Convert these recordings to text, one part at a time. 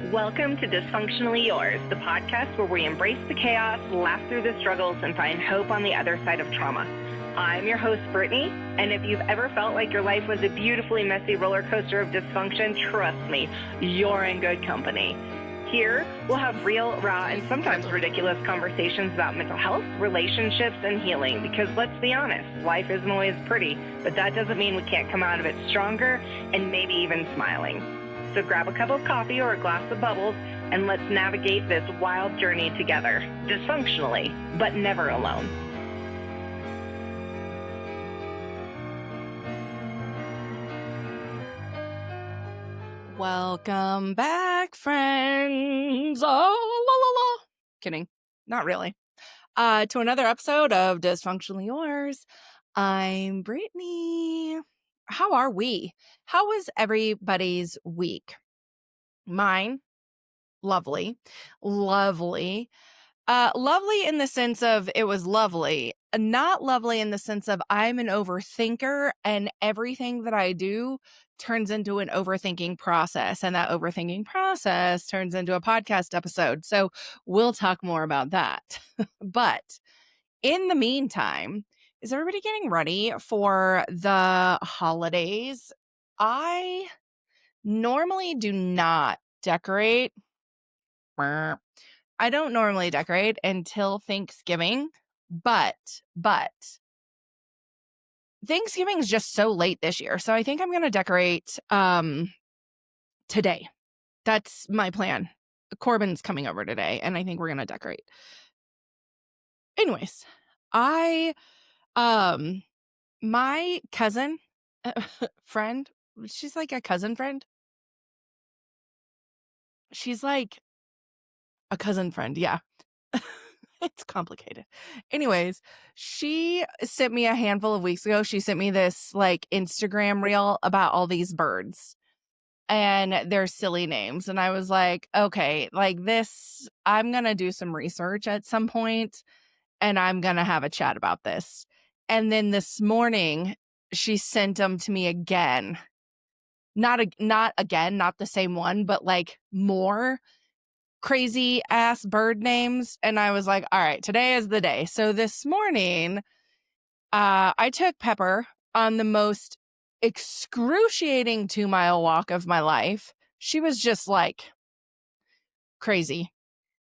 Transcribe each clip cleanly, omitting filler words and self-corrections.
Welcome to Dysfunctionally Yours, the podcast where we embrace the chaos, laugh through the struggles, and find hope on the other side of trauma. I'm your host, Brittany, and if you've ever felt like your life was a beautifully messy roller coaster of dysfunction, trust me, you're in good company. Here, we'll have real, raw, and sometimes ridiculous conversations about mental health, relationships, and healing, because let's be honest, life isn't always pretty, but that doesn't mean we can't come out of it stronger and maybe even smiling. So grab a cup of coffee or a glass of bubbles, and let's navigate this wild journey together, dysfunctionally, but never alone. Welcome back, friends. Oh, la, la, la. Kidding. Not really. To another episode of Dysfunctionally Yours. I'm Brittany. How are we? How was everybody's week? Mine, lovely. Lovely. Lovely in the sense of it was lovely. Not lovely in the sense of I'm an overthinker and everything that I do turns into an overthinking process. And that overthinking process turns into a podcast episode. So we'll talk more about that. But in the meantime, is everybody getting ready for the holidays? I normally do not decorate. I don't normally decorate until Thanksgiving, but Thanksgiving is just so late this year. So I think I'm going to decorate today. That's my plan. Corbin's coming over today and I think we're going to decorate. Anyways, my cousin friend, she's like a cousin friend. She's like a cousin friend. Yeah. It's complicated. Anyways, she sent me a handful of weeks ago. She sent me this like Instagram reel about all these birds and their silly names. And I was like, okay, like this, I'm going to do some research at some point and I'm going to have a chat about this. And then this morning she sent them to me again. Not again, not the same one, but like more crazy ass bird names. And I was like, all right, today is the day. So this morning, I took Pepper on the most excruciating 2-mile walk of my life. She was just like crazy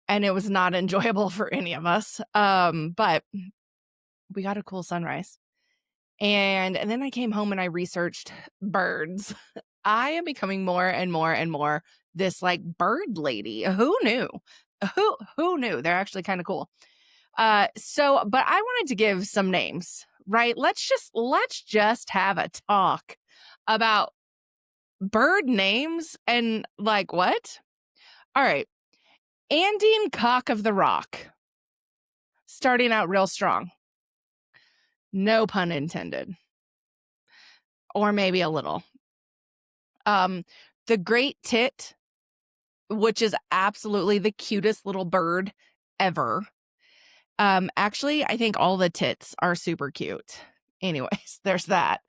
and it was not enjoyable for any of us. But we got a cool sunrise. And then I came home and I researched birds. I am becoming more and more and more this like bird lady. Who knew? Who knew? They're actually kind of cool. But I wanted to give some names, right? Let's just have a talk about bird names and like what? All right. Andine Cock of the Rock. Starting out real strong. No pun intended. Or maybe a little. The Great Tit, which is absolutely the cutest little bird ever. Actually, I think all the tits are super cute. Anyways, there's that.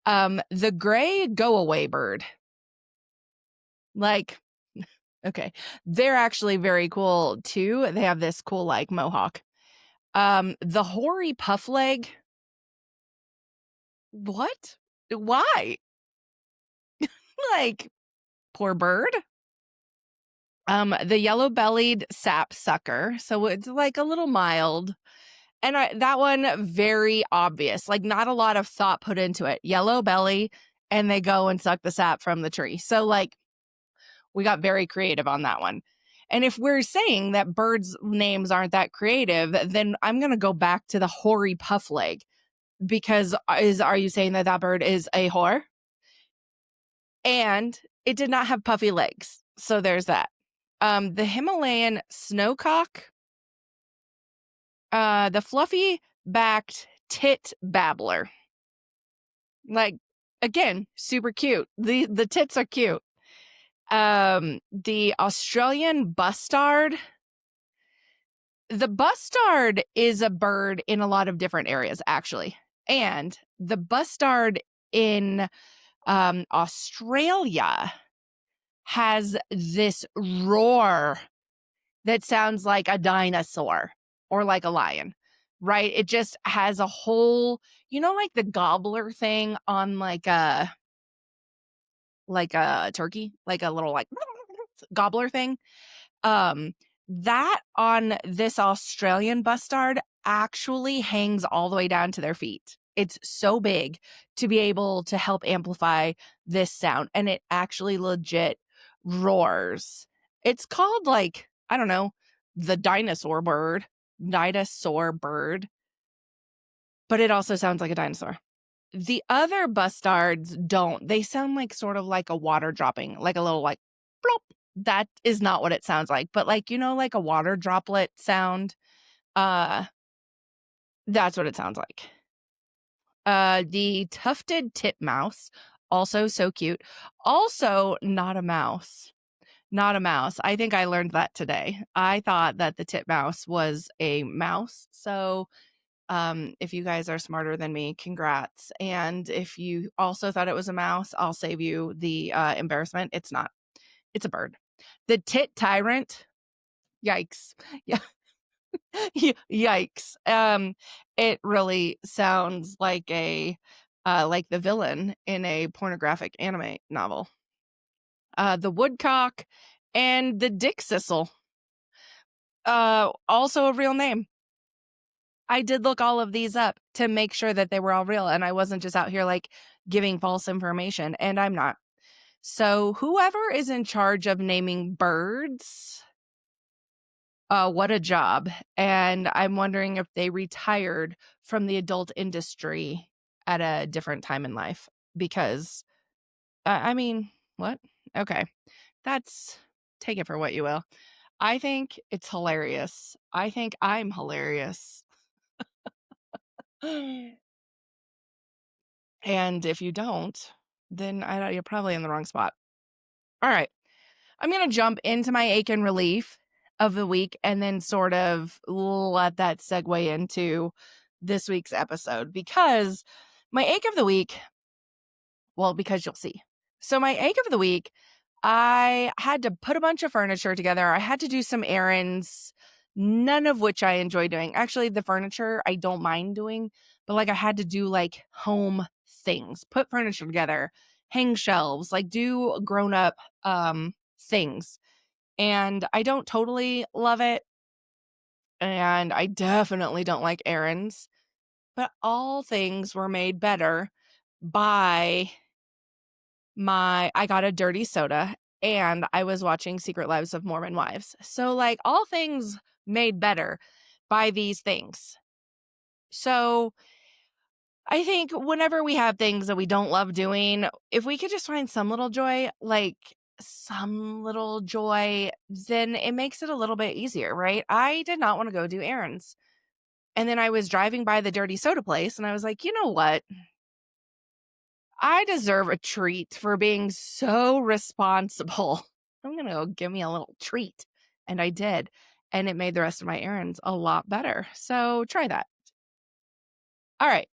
The gray go-away bird. Like, okay. They're actually very cool too. They have this cool like mohawk. The hoary puff leg. What? Why? Like, poor bird. The yellow-bellied sapsucker. So it's like a little mild. And that one, very obvious. Like, not a lot of thought put into it. Yellow belly, and they go and suck the sap from the tree. So, like, we got very creative on that one. And if we're saying that birds' names aren't that creative, then I'm going to go back to the hoary puff leg. Because are you saying that bird is a whore? And it did not have puffy legs. So there's that. The Himalayan snowcock. The fluffy-backed tit babbler. Like, again, super cute. The tits are cute. The Australian bustard. The bustard is a bird in a lot of different areas, actually. And the bustard in Australia has this roar that sounds like a dinosaur or like a lion, right? It just has a whole, like the gobbler thing on like a turkey, like a little like gobbler thing. Um, that on this Australian bustard actually hangs all the way down to their feet. It's so big to be able to help amplify this sound, and it actually legit roars. It's called like, I don't know, the dinosaur bird, but it also sounds like a dinosaur. The other bustards don't. They sound like sort of like a water dropping, like a little like plop. That is not what it sounds like, but like, like a water droplet sound. That's what it sounds like. The tufted titmouse, also so cute. Also not a mouse. Not a mouse. I think I learned that today. I thought that the titmouse was a mouse. So if you guys are smarter than me, congrats. And if you also thought it was a mouse, I'll save you the embarrassment. It's not. It's a bird. The tit tyrant. Yikes. Yeah. Yikes. It really sounds like like the villain in a pornographic anime novel. The woodcock and the dick sissel. Also a real name. I did look all of these up to make sure that they were all real, and I wasn't just out here like giving false information, and I'm not. So whoever is in charge of naming birds, what a job. And I'm wondering if they retired from the adult industry at a different time in life, because I mean, what? Okay. Take it for what you will. I think it's hilarious. I think I'm hilarious. And if you don't, then you're probably in the wrong spot. All right. I'm going to jump into my ache and relief of the week and then sort of let that segue into this week's episode, because my ache of the week, because you'll see. So my ache of the week, I had to put a bunch of furniture together. I had to do some errands, none of which I enjoy doing. Actually, the furniture I don't mind doing, but like I had to do like home things, put furniture together, hang shelves, like do grown up things. And I don't totally love it. And I definitely don't like errands. But all things were made better by I got a dirty soda and I was watching Secret Lives of Mormon Wives. So like all things made better by these things. So I think whenever we have things that we don't love doing, if we could just find some little joy, then it makes it a little bit easier, right? I did not want to go do errands. And then I was driving by the dirty soda place and I was like, you know what? I deserve a treat for being so responsible. I'm going to go give me a little treat. And I did. And it made the rest of my errands a lot better. So try that. All right.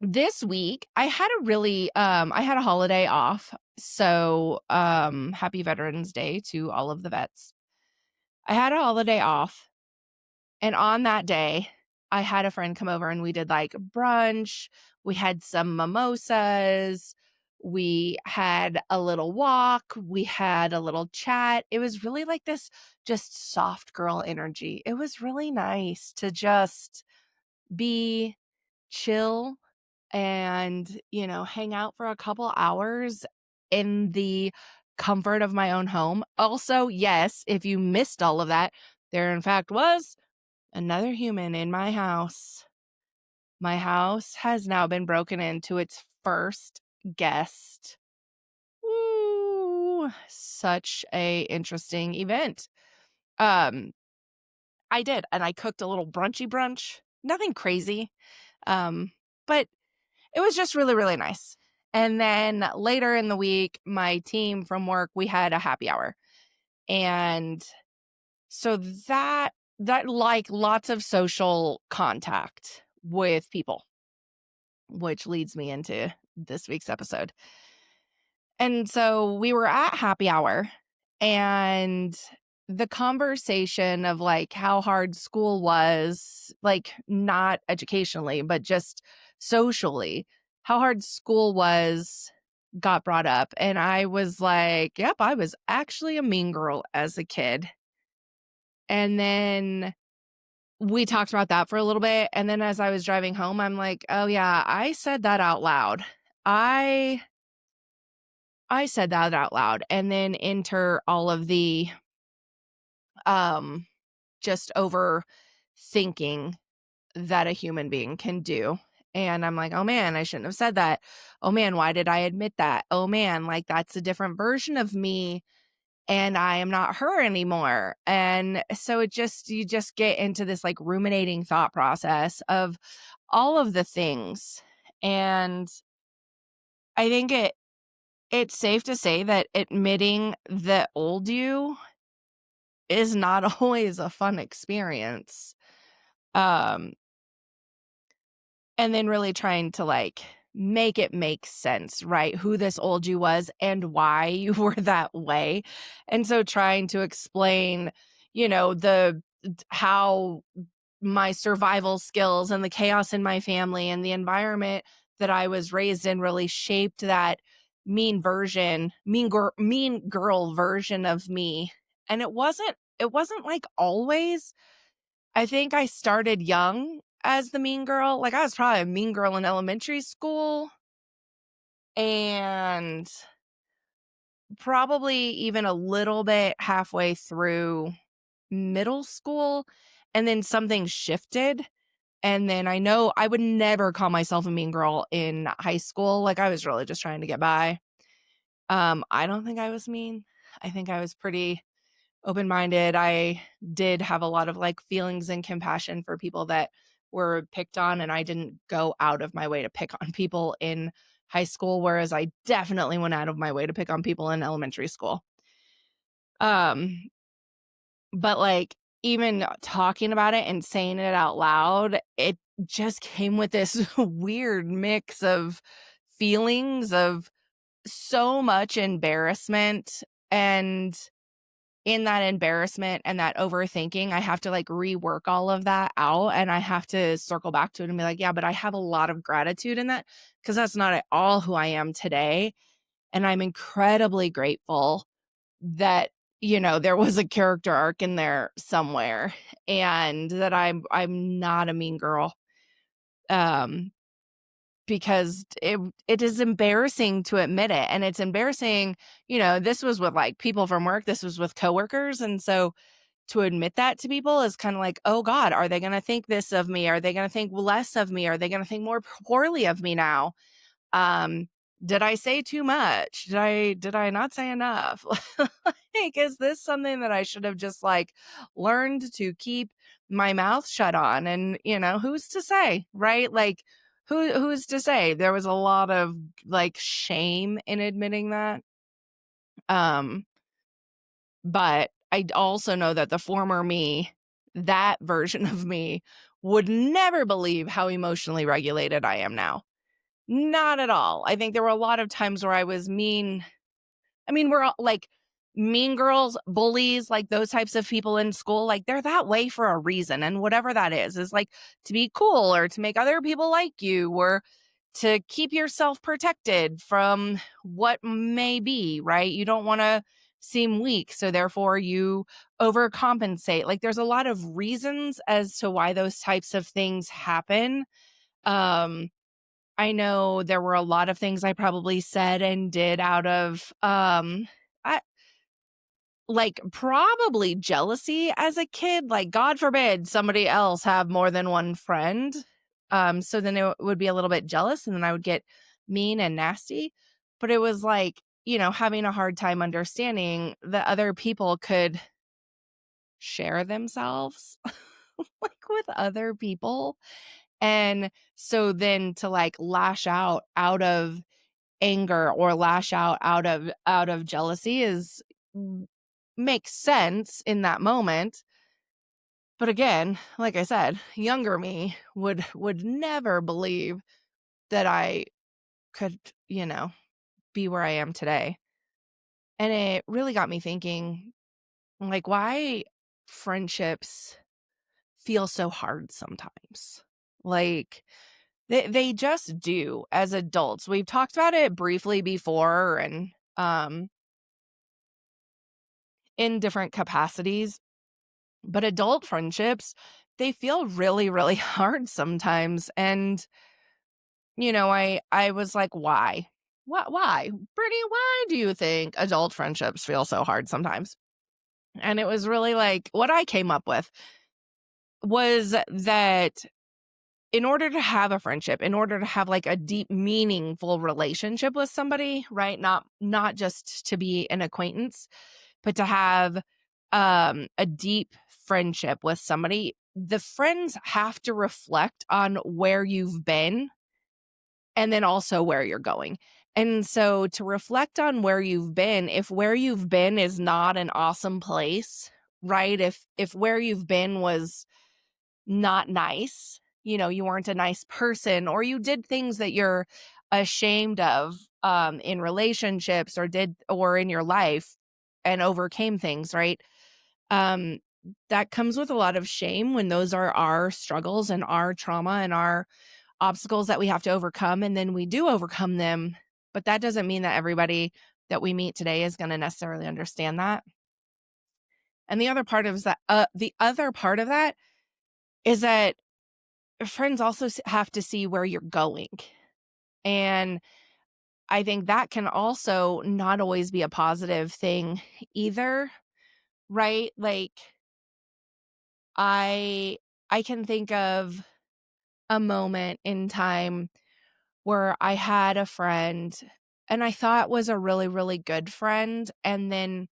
This week I had I had a holiday off. So happy Veterans Day to all of the vets. I had a holiday off. And on that day, I had a friend come over and we did like brunch. We had some mimosas. We had a little walk. We had a little chat. It was really like this just soft girl energy. It was really nice to just be chill and, hang out for a couple hours in the comfort of my own home. Also, yes, if you missed all of that, there in fact was another human in my house. My house has now been broken into its first guest. Ooh, such a interesting event. I did, and I cooked a little brunchy brunch. Nothing crazy. But it was just really, really nice. And then later in the week, my team from work, we had a happy hour. And so that like lots of social contact with people, which leads me into this week's episode. And so we were at happy hour, and the conversation of like how hard school was, like not educationally, but just socially, how hard school was got brought up. And I was like, yep, I was actually a mean girl as a kid. And then we talked about that for a little bit. And then as I was driving home, I'm like, oh yeah, I said that out loud. I said that out loud, and then enter all of the um just overthinking that a human being can do. And I'm like, oh man, I shouldn't have said that. Oh man, why did I admit that? Oh man, like that's a different version of me and I am not her anymore. And so you just get into this like ruminating thought process of all of the things. And I think it's safe to say that admitting the old you is not always a fun experience. Um, and then really trying to like make it make sense, right? Who this old you was and why you were that way. And so trying to explain, how my survival skills and the chaos in my family and the environment that I was raised in really shaped that mean girl version of me. And it wasn't like always. I think I started young as the mean girl. Like I was probably a mean girl in elementary school and probably even a little bit halfway through middle school. And then something shifted. And then I know I would never call myself a mean girl in high school. Like I was really just trying to get by. I don't think I was mean. I think I was pretty open-minded. I did have a lot of like feelings and compassion for people that were picked on, and I didn't go out of my way to pick on people in high school, whereas I definitely went out of my way to pick on people in elementary school. Um, but like even talking about it and saying it out loud, it just came with this weird mix of feelings of so much embarrassment, and in that embarrassment and that overthinking, I have to like rework all of that out, and I have to circle back to it and be like, yeah, but I have a lot of gratitude in that because that's not at all who I am today. And I'm incredibly grateful that, there was a character arc in there somewhere and that I'm not a mean girl. Um, because it is embarrassing to admit it. And it's embarrassing, this was with like people from work, this was with coworkers. And so to admit that to people is kind of like, oh God, are they going to think this of me? Are they going to think less of me? Are they going to think more poorly of me now? Um, did I say too much? Did I not say enough? Like, is this something that I should have just like learned to keep my mouth shut on? And who's to say, right? Like, who's to say? There was a lot of like shame in admitting that. But I also know that the former me, that version of me, would never believe how emotionally regulated I am now. Not at all. I think there were a lot of times where I was mean. I mean, we're all like mean girls, bullies, like those types of people in school, like they're that way for a reason. And whatever that is like to be cool or to make other people like you or to keep yourself protected from what may be, right? You don't want to seem weak. So therefore you overcompensate. Like there's a lot of reasons as to why those types of things happen. Um, I know there were a lot of things I probably said and did out of I like probably jealousy as a kid. Like God forbid somebody else have more than one friend. So then it would be a little bit jealous and then I would get mean and nasty. But it was like, having a hard time understanding that other people could share themselves like with other people. And so then to like lash out of anger or lash out of jealousy makes sense in that moment. But again, like I said, younger me would never believe that I could, be where I am today. And it really got me thinking, like, why friendships feel so hard sometimes. Like, they just do as adults. We've talked about it briefly before and in different capacities, but adult friendships, they feel really, really hard sometimes. And, I was like, why? Why? Brittany, why do you think adult friendships feel so hard sometimes? And it was really like what I came up with was that in order to have a friendship, in order to have like a deep, meaningful relationship with somebody, right? Not just to be an acquaintance, but to have a deep friendship with somebody, the friends have to reflect on where you've been and then also where you're going. And so to reflect on where you've been, if where you've been is not an awesome place, right? If where you've been was not nice, you weren't a nice person, or you did things that you're ashamed of in relationships or in your life and overcame things, right? Um, that comes with a lot of shame when those are our struggles and our trauma and our obstacles that we have to overcome. And then we do overcome them. But that doesn't mean that everybody that we meet today is going to necessarily understand that. And the other part of that is that friends also have to see where you're going. And I think that can also not always be a positive thing either, right? Like I I can think of a moment in time where I had a friend and I thought was a really, really good friend. And then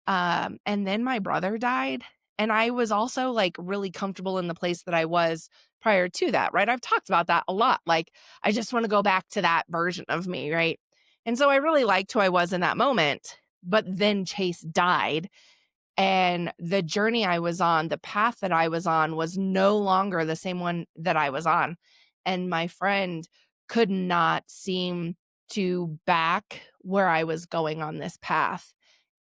my brother died. And I was also like really comfortable in the place that I was prior to that, right? I've talked about that a lot. Like, I just want to go back to that version of me, right? And so I really liked who I was in that moment. But then Chase died. And the journey I was on, the path that I was on was no longer the same one that I was on. And my friend could not seem to back where I was going on this path.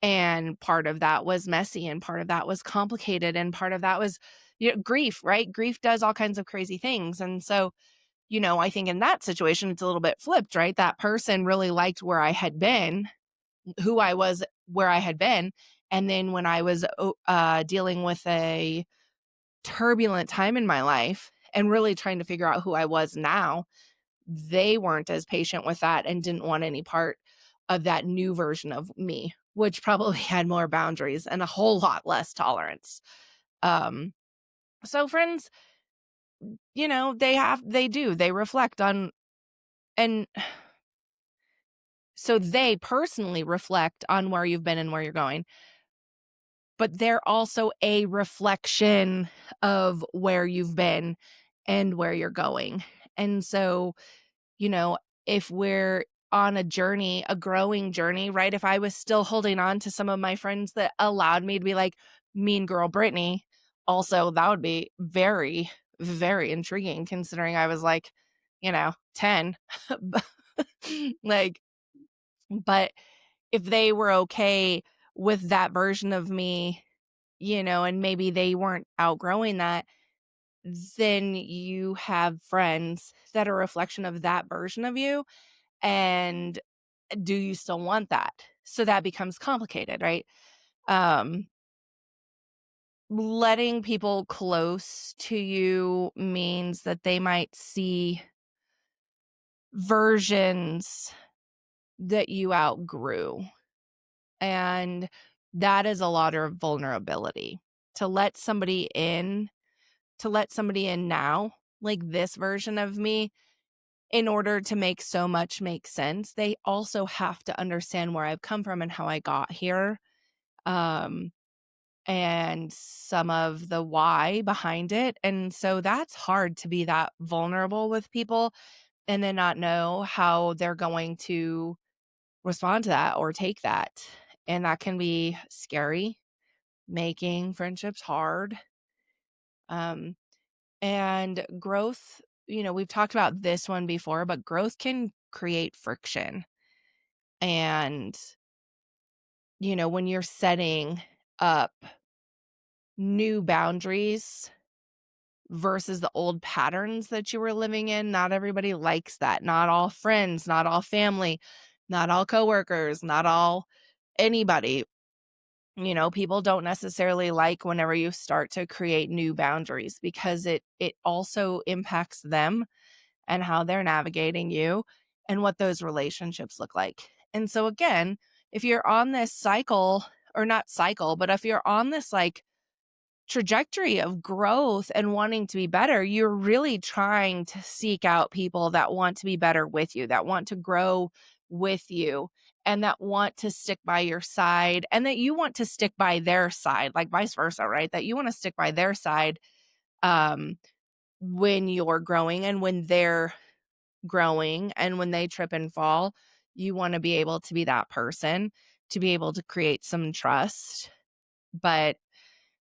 And part of that was messy, and part of that was complicated, and part of that was grief, right? Grief does all kinds of crazy things. And so, I think in that situation, it's a little bit flipped, right? That person really liked where I had been, who I was, where I had been. And then when I was dealing with a turbulent time in my life and really trying to figure out who I was now, they weren't as patient with that and didn't want any part of that new version of me, which probably had more boundaries and a whole lot less tolerance. So friends, they reflect on, and so they personally reflect on where you've been and where you're going, but they're also a reflection of where you've been and where you're going. And so, you know, if we're on a journey, a growing journey, right? If I was still holding on to some of my friends that allowed me to be like mean girl Brittany, also that would be very, very intriguing considering I was like, 10. Like, but if they were okay with that version of me, and maybe they weren't outgrowing that, then you have friends that are a reflection of that version of you. And do you still want that? So that becomes complicated, right? Um, Letting people close to you means that they might see versions that you outgrew. And that is a lot of vulnerability to let somebody in, now, like this version of me, in order to make so much make sense. They also have to understand where I've come from and how I got here. And some of the why behind it. And so that's hard to be that vulnerable with people and then not know how they're going to respond to that or take that. And that can be scary, making friendships hard. And growth, we've talked about this one before, but growth can create friction. And, when you're setting up new boundaries versus the old patterns that you were living in, not everybody likes that. Not all friends, not all family, not all coworkers, not all anybody. People don't necessarily like whenever you start to create new boundaries because it also impacts them and how they're navigating you and what those relationships look like. And so again, if you're on this cycle, or not cycle, but if you're on this like trajectory of growth and wanting to be better, you're really trying to seek out people that want to be better with you, that want to grow with you, and that want to stick by your side, and that you want to stick by their side, like vice versa, right? That you want to stick by their side when you're growing and when they're growing and when they trip and fall. You want to be able to be that person to be able to create some trust. But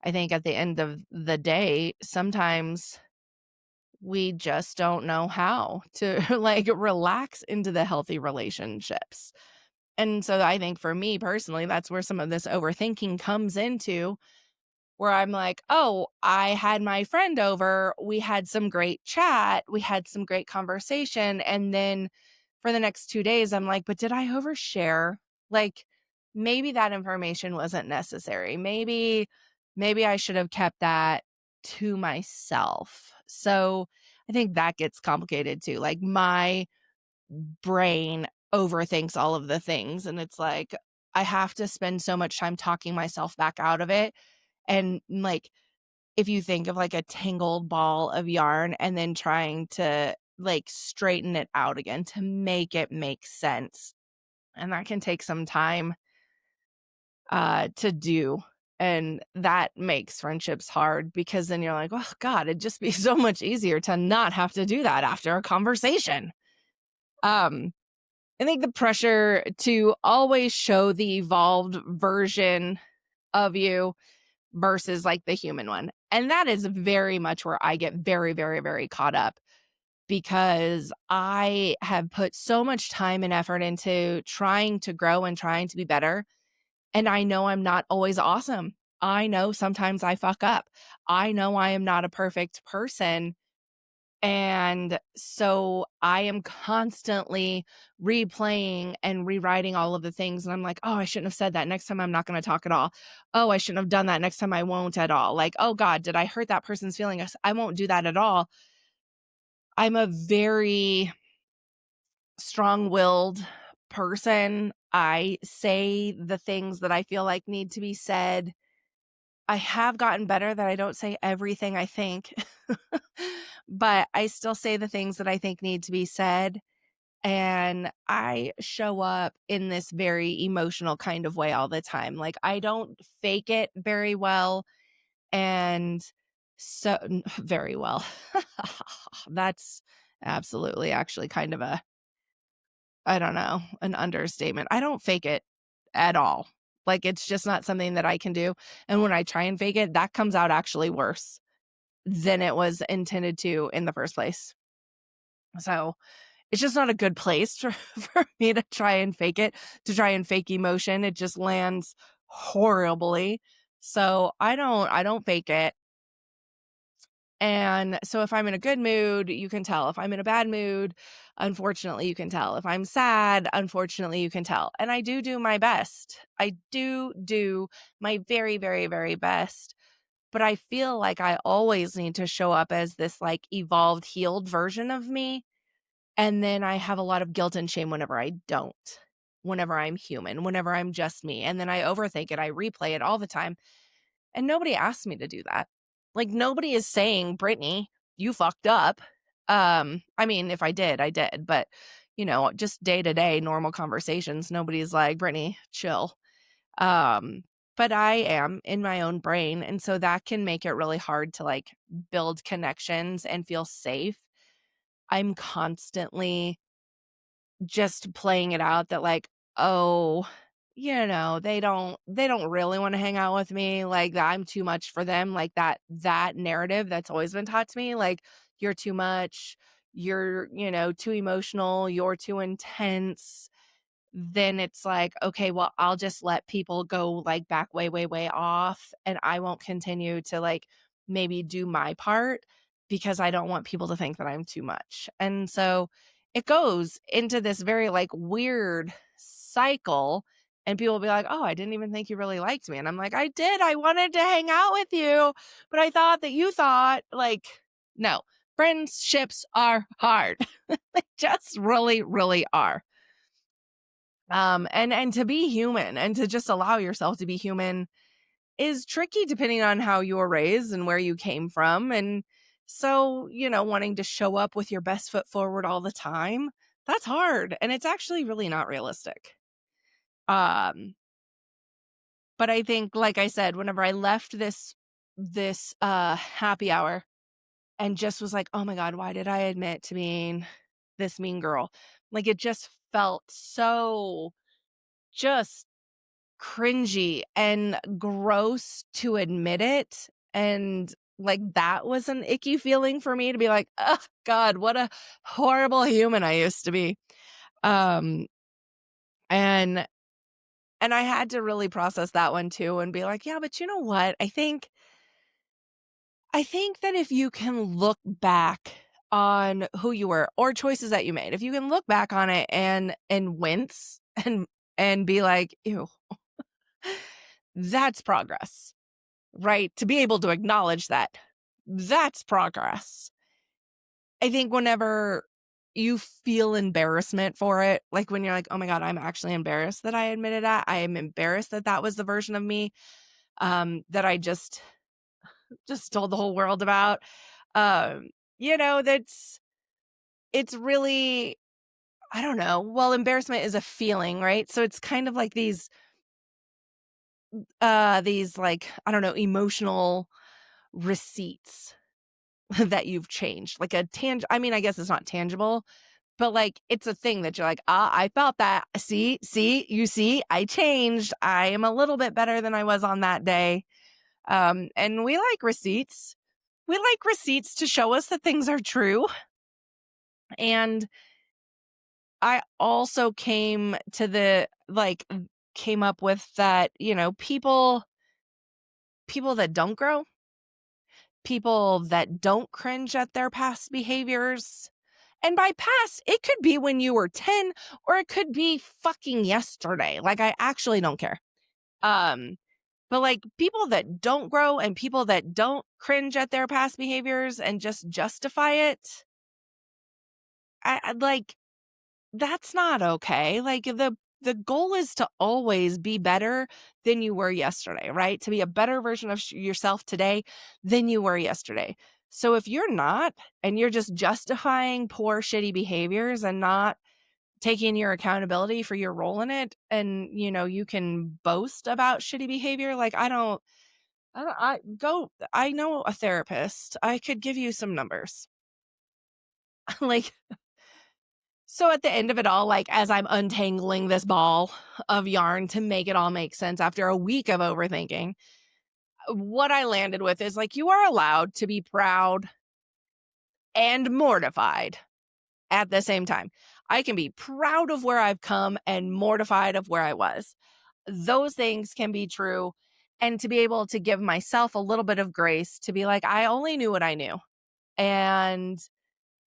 I think at the end of the day, sometimes we just don't know how to like relax into the healthy relationships. And so I think for me personally, that's where some of this overthinking comes into, where I'm like, oh, I had my friend over. We had some great chat. We had some great conversation. And then for the next 2 days, I'm like, but did I overshare? Like, maybe that information wasn't necessary. Maybe I should have kept that to myself. So I think that gets complicated too. Like my brain overthinks all of the things. And it's like, I have to spend so much time talking myself back out of it. And like, if you think of like a tangled ball of yarn and then trying to like straighten it out again to make it make sense. And that can take some time to do. And that makes friendships hard because then you're like, oh God, it'd just be so much easier to not have to do that after a conversation. I think the pressure to always show the evolved version of you versus like the human one. And that is very much where I get very, very, very caught up because I have put so much time and effort into trying to grow and trying to be better. And I know I'm not always awesome. I know sometimes I fuck up. I know I am not a perfect person. And so I am constantly replaying and rewriting all of the things. And I'm like, oh, I shouldn't have said that. Next time I'm not going to talk at all. Oh, I shouldn't have done that. Next time I won't at all. Like, oh God, did I hurt that person's feelings? I won't do that at all. I'm a very strong-willed person. I say the things that I feel like need to be said. I have gotten better that I don't say everything I think, but I still say the things that I think need to be said. And I show up in this very emotional kind of way all the time. Like I don't fake it very well. And so very well. That's absolutely actually kind of I don't know, an understatement. I don't fake it at all. Like, it's just not something that I can do. And when I try and fake it, that comes out actually worse than it was intended to in the first place. So it's just not a good place for me to try and fake it, to try and fake emotion. It just lands horribly. So I don't fake it. And so if I'm in a good mood, you can tell. If I'm in a bad mood, unfortunately, you can tell. If I'm sad, unfortunately, you can tell. And I do my best. I do my very, very, very best. But I feel like I always need to show up as this like evolved, healed version of me. And then I have a lot of guilt and shame whenever I don't, whenever I'm human, whenever I'm just me. And then I overthink it. I replay it all the time. And nobody asked me to do that. Like nobody is saying, Brittany, you fucked up. I mean, if I did, I did. But, just day to day normal conversations, nobody's like, Brittany, chill. But I am in my own brain. And so that can make it really hard to like build connections and feel safe. I'm constantly just playing it out that like, oh, they don't really want to hang out with me, like that I'm too much for them, like that narrative that's always been taught to me, like you're too much, you're, too emotional, you're too intense. then it's like, okay, well, I'll just let people go like back way, way, way off. And I won't continue to like maybe do my part because I don't want people to think that I'm too much. And so it goes into this very like weird cycle. And people will be like, oh, I didn't even think you really liked me. And I'm like, I did. I wanted to hang out with you, but I thought that you thought like, no, friendships are hard. They just really, really are. And to be human and to just allow yourself to be human is tricky depending on how you were raised and where you came from. And so, wanting to show up with your best foot forward all the time, that's hard. And it's actually really not realistic. Um, but I think, like I said, whenever I left this happy hour and just was like, oh my God, why did I admit to being this mean girl? Like it just felt so just cringy and gross to admit it. And like that was an icky feeling for me to be like, oh God, what a horrible human I used to be. Um and and I had to really process that one too and be like, yeah, but you know what? I think that if you can look back on who you were or choices that you made, if you can look back on it and wince and be like, ew, that's progress. Right? To be able to acknowledge that, that's progress. I think whenever you feel embarrassment for it, like when you're like, oh my God, I'm actually embarrassed that I admitted that. I am embarrassed that that was the version of me that I just told the whole world about. Um, it's really, I don't know. Well, embarrassment is a feeling, right? So it's kind of like these like, I don't know, emotional receipts that you've changed, like I mean, I guess it's not tangible, but like it's a thing that you're like, I felt that. You see, I changed. I am a little bit better than I was on that day. And we like receipts. We like receipts to show us that things are true. And I also came up with that, people that don't grow, people that don't cringe at their past behaviors. And by past, it could be when you were 10 or it could be fucking yesterday. Like I actually don't care. But like people that don't grow and people that don't cringe at their past behaviors and just justify it, I like that's not okay. Like the goal is to always be better than you were yesterday, right? To be a better version of yourself today than you were yesterday. So if you're not, and you're just justifying poor, shitty behaviors and not taking your accountability for your role in it, and you can boast about shitty behavior, like I know a therapist. I could give you some numbers. Like, so at the end of it all, like as I'm untangling this ball of yarn to make it all make sense after a week of overthinking, what I landed with is like, you are allowed to be proud and mortified at the same time. I can be proud of where I've come and mortified of where I was. Those things can be true. And to be able to give myself a little bit of grace to be like, I only knew what I knew. And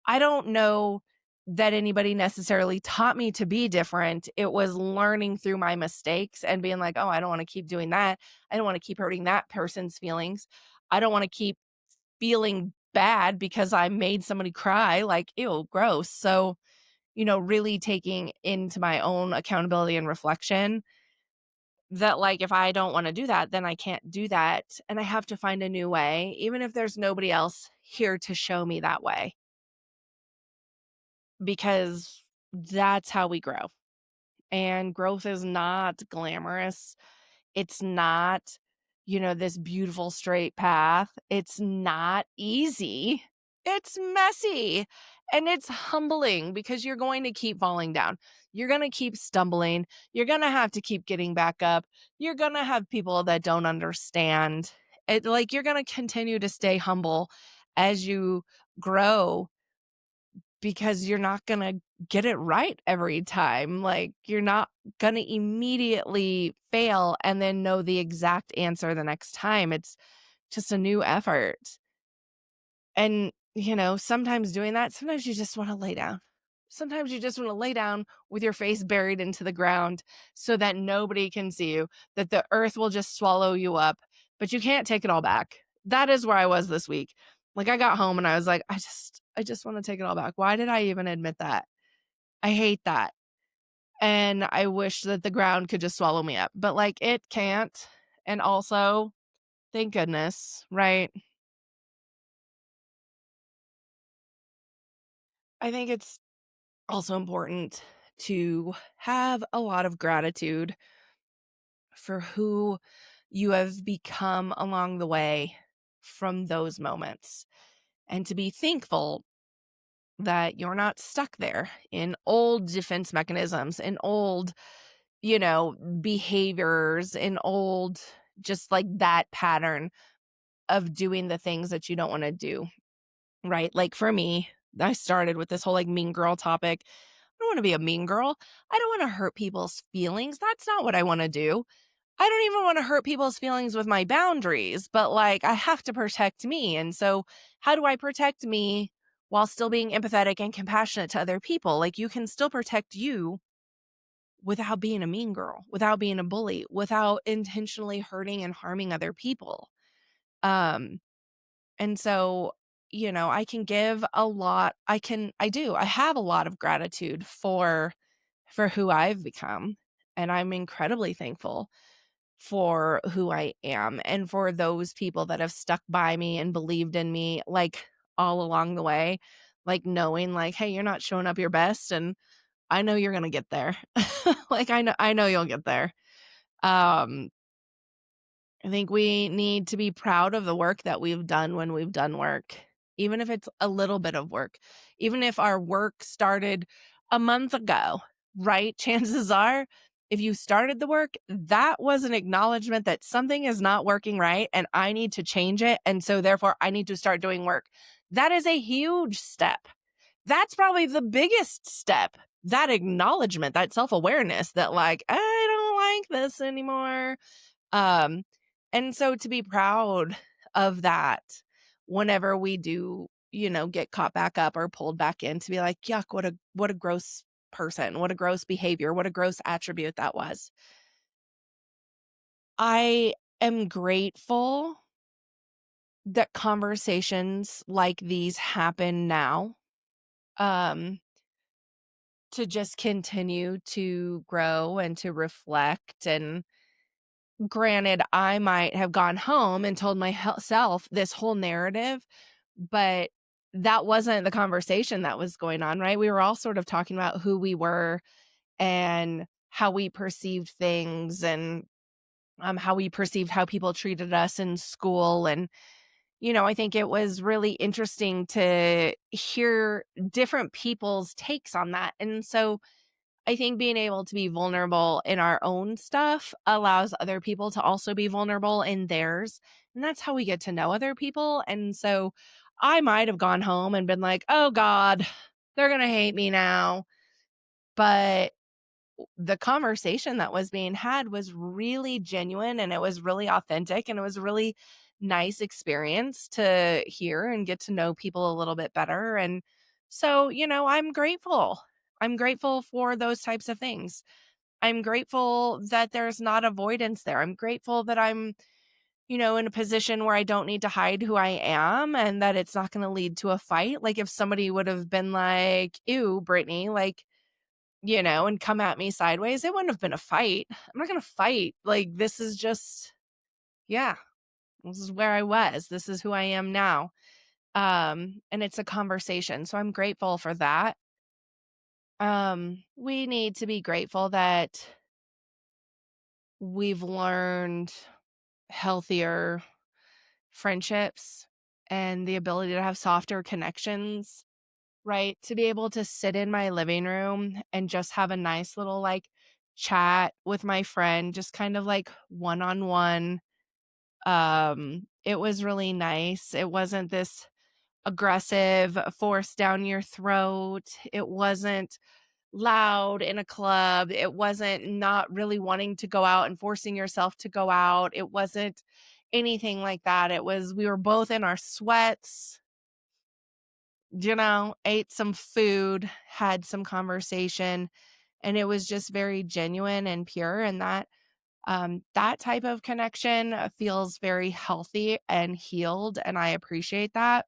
I don't know that anybody necessarily taught me to be different. It was learning through my mistakes and being like, oh, I don't want to keep doing that. I don't want to keep hurting that person's feelings. I don't want to keep feeling bad because I made somebody cry. Like, ew, gross. So, really taking into my own accountability and reflection that, like, if I don't want to do that, then I can't do that. And I have to find a new way, even if there's nobody else here to show me that way, because that's how we grow. And growth is not glamorous. It's not, this beautiful straight path. It's not easy. It's messy and it's humbling because you're going to keep falling down. You're going to keep stumbling. You're going to have to keep getting back up. You're going to have people that don't understand. Like you're going to continue to stay humble as you grow. because you're not going to get it right every time. Like, you're not going to immediately fail and then know the exact answer the next time. It's just a new effort. And, sometimes doing that, sometimes you just want to lay down. Sometimes you just want to lay down with your face buried into the ground so that nobody can see you, that the earth will just swallow you up, but you can't take it all back. That is where I was this week. Like, I got home and I was like, I just want to take it all back. Why did I even admit that? I hate that. And I wish that the ground could just swallow me up, but like, it can't. And also, thank goodness, right? I think it's also important to have a lot of gratitude for who you have become along the way from those moments, and to be thankful that you're not stuck there in old defense mechanisms, in old, behaviors, in old, just like that pattern of doing the things that you don't want to do, right? Like for me, I started with this whole like mean girl topic. I don't want to be a mean girl. I don't want to hurt people's feelings. That's not what I want to do. I don't even want to hurt people's feelings with my boundaries, but like I have to protect me. And so, how do I protect me while still being empathetic and compassionate to other people? Like, you can still protect you without being a mean girl, without being a bully, without intentionally hurting and harming other people. Um, and so, I can give a lot. I have a lot of gratitude for who I've become. And I'm incredibly thankful for who I am and for those people that have stuck by me and believed in me, like, all along the way, like, knowing like, hey, you're not showing up your best, and I know you're gonna get there. Like, I know you'll get there. Um, I think we need to be proud of the work that we've done when we've done work, even if it's a little bit of work, even if our work started a month ago, right? Chances are, if you started the work, that was an acknowledgement that something is not working right and I need to change it. And so, therefore, I need to start doing work. That is a huge step. That's probably the biggest step. That acknowledgement, that self awareness that, like, I don't like this anymore. Um, and so to be proud of that whenever we do, get caught back up or pulled back in, to be like, yuck, what a gross person, what a gross behavior, what a gross attribute that was. I am grateful that conversations like these happen now, um, to just continue to grow and to reflect. And granted, I might have gone home and told myself this whole narrative, but that wasn't the conversation that was going on, right? We were all sort of talking about who we were and how we perceived things, and how we perceived how people treated us in school. And, I think it was really interesting to hear different people's takes on that. And so I think being able to be vulnerable in our own stuff allows other people to also be vulnerable in theirs. And that's how we get to know other people. And so I might have gone home and been like, oh God, they're going to hate me now. But the conversation that was being had was really genuine, and it was really authentic, and it was a really nice experience to hear and get to know people a little bit better. And so, I'm grateful. I'm grateful for those types of things. I'm grateful that there's not avoidance there. I'm grateful that I'm, in a position where I don't need to hide who I am, and that it's not going to lead to a fight. Like, if somebody would have been like, ew, Brittany, like, and come at me sideways, it wouldn't have been a fight. I'm not going to fight. Like, this is just, yeah, this is where I was. This is who I am now. And it's a conversation. So I'm grateful for that. We need to be grateful that we've learned healthier friendships and the ability to have softer connections, right? To be able to sit in my living room and just have a nice little like chat with my friend, just kind of like one on one. It was really nice. It wasn't this aggressive, forced down your throat. It wasn't loud in a club. It wasn't not really wanting to go out and forcing yourself to go out. It wasn't anything like that. It was, we were both in our sweats, ate some food, had some conversation, and it was just very genuine and pure. And that type of connection feels very healthy and healed, and I appreciate that.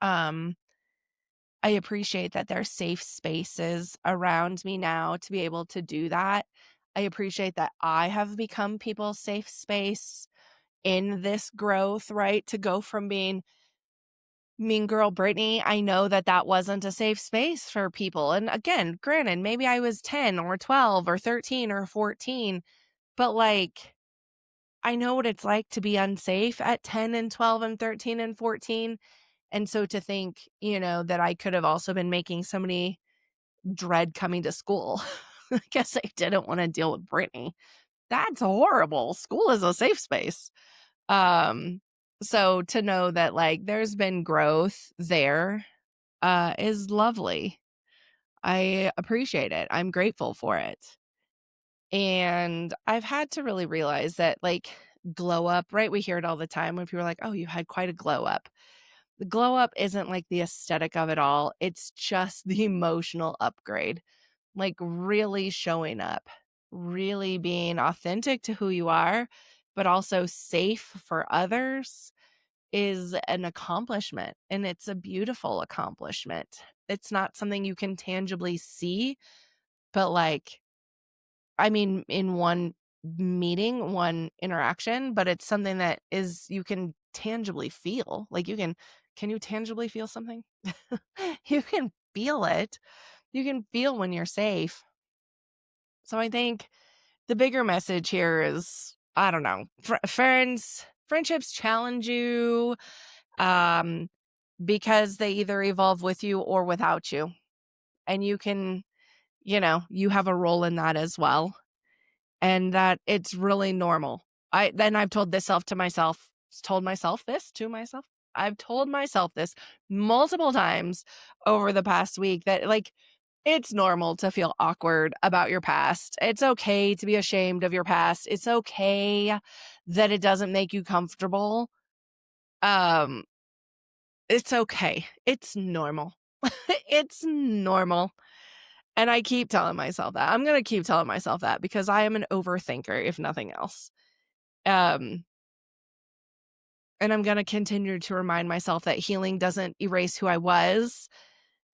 Um, I appreciate that there's safe spaces around me now to be able to do that. I appreciate that I have become people's safe space in this growth, right? To go from being mean girl Brittany, I know that that wasn't a safe space for people. And again, granted, maybe I was 10 or 12 or 13 or 14, but like, I know what it's like to be unsafe at 10 and 12 and 13 and 14. And so to think, that I could have also been making somebody dread coming to school. I guess I didn't want to deal with Brittany. That's horrible. School is a safe space. Um, so to know that like there's been growth there is lovely. I appreciate it. I'm grateful for it. And I've had to really realize that like glow up, right? We hear it all the time when people are like, oh, you had quite a glow up. The glow up isn't like the aesthetic of it all. It's just the emotional upgrade, like really showing up, really being authentic to who you are, but also safe for others is an accomplishment. And it's a beautiful accomplishment. It's not something you can tangibly see, but like, I mean, in one meeting, one interaction, but it's something that is you can tangibly feel. Like can you tangibly feel something? You can feel it. You can feel when you're safe. So I think the bigger message here is, I don't know, friendships challenge you because they either evolve with you or without you. And you can, you have a role in that as well. And that it's really normal. I've told told myself this to myself. I've told myself this multiple times over the past week that like it's normal to feel awkward about your past. It's okay to be ashamed of your past. It's okay that it doesn't make you comfortable. Um it's okay. It's normal. It's normal. And I keep telling myself that. I'm going to keep telling myself that because I am an overthinker, if nothing else. Um, and I'm going to continue to remind myself that healing doesn't erase who I was.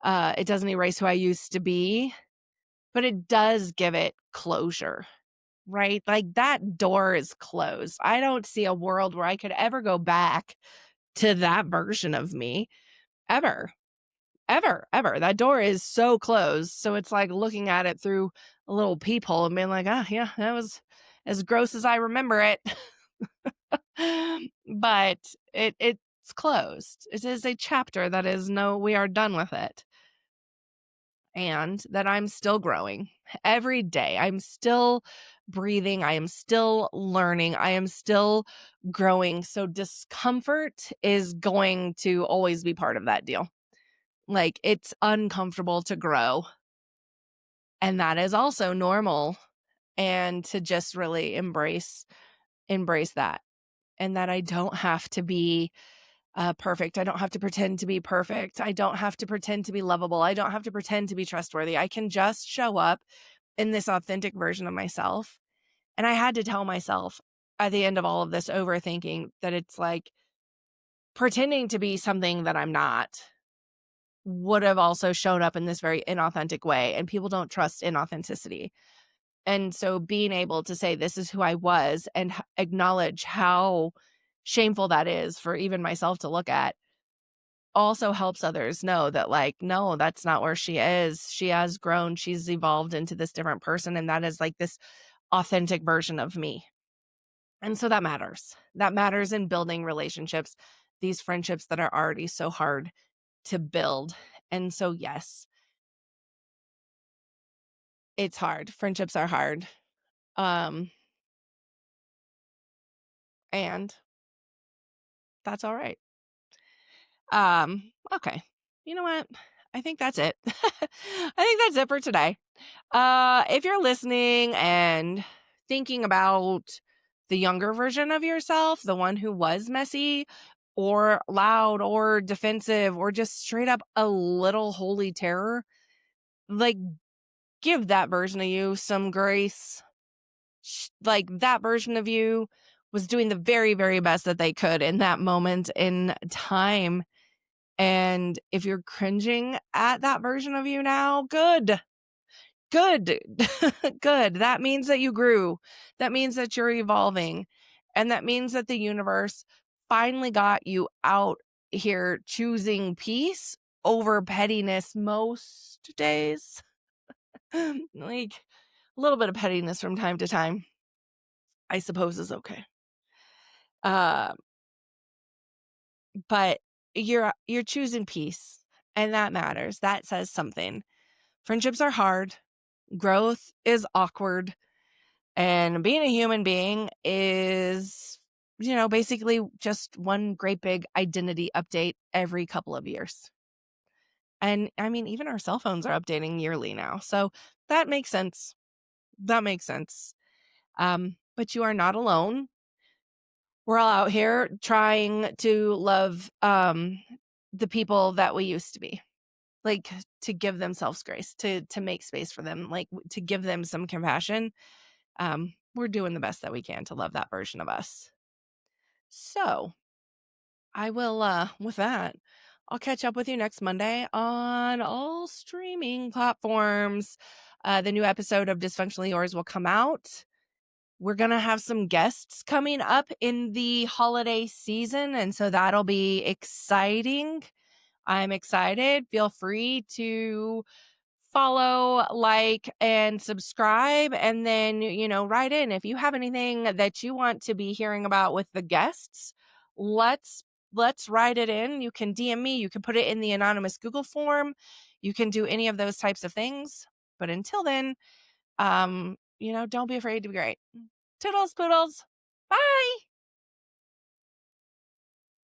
It doesn't erase who I used to be, but it does give it closure, right? Like that door is closed. I don't see a world where I could ever go back to that version of me ever. Ever, ever. That door is so closed. So it's like looking at it through a little peephole and being like, yeah, that was as gross as I remember it. But it's closed. It is a chapter that is we are done with it. And that I'm still growing every day. I'm still breathing. I am still learning. I am still growing. So discomfort is going to always be part of that deal. Like it's uncomfortable to grow. And that is also normal. And to just really embrace that. And that I don't have to be perfect. I don't have to pretend to be perfect. I don't have to pretend to be lovable. I don't have to pretend to be trustworthy. I can just show up in this authentic version of myself. And I had to tell myself at the end of all of this overthinking that it's like pretending to be something that I'm not would have also shown up in this very inauthentic way. And people don't trust inauthenticity. And so being able to say, this is who I was and acknowledge how shameful that is for even myself to look at also helps others know that like, no, that's not where she is. She has grown. She's evolved into this different person. And that is like this authentic version of me. And so that matters. That matters in building relationships, these friendships that are already so hard to build. And so, yes, it's hard. Friendships are hard. And that's all right. Okay. You know what? I think that's it. I think that's it for today. If you're listening and thinking about the younger version of yourself, the one who was messy or loud or defensive or just straight up a little holy terror, like give that version of you some grace. Like that version of you was doing the very, very best that they could in that moment in time. And if you're cringing at that version of you now, good. Good. Good. That means that you grew. That means that you're evolving. And that means that the universe finally got you out here choosing peace over pettiness most days. Like a little bit of pettiness from time to time, I suppose is okay. But you're choosing peace, and that matters. That says something. Friendships are hard. Growth is awkward. And being a human being is, basically just one great big identity update every couple of years. And I mean, even our cell phones are updating yearly now. So that makes sense. That makes sense. But you are not alone. We're all out here trying to love the people that we used to be. Like to give themselves grace, to make space for them, like to give them some compassion. We're doing the best that we can to love that version of us. So I will, with that, I'll catch up with you next Monday on all streaming platforms. The new episode of Dysfunctionally Yours will come out. We're going to have some guests coming up in the holiday season, and so that'll be exciting. I'm excited. Feel free to follow, like, and subscribe, and then, write in. If you have anything that you want to be hearing about with the guests, let's write it in. You can DM me. You can put it in the anonymous Google form. You can do any of those types of things. But until then, don't be afraid to be great. Toodles, poodles. Bye.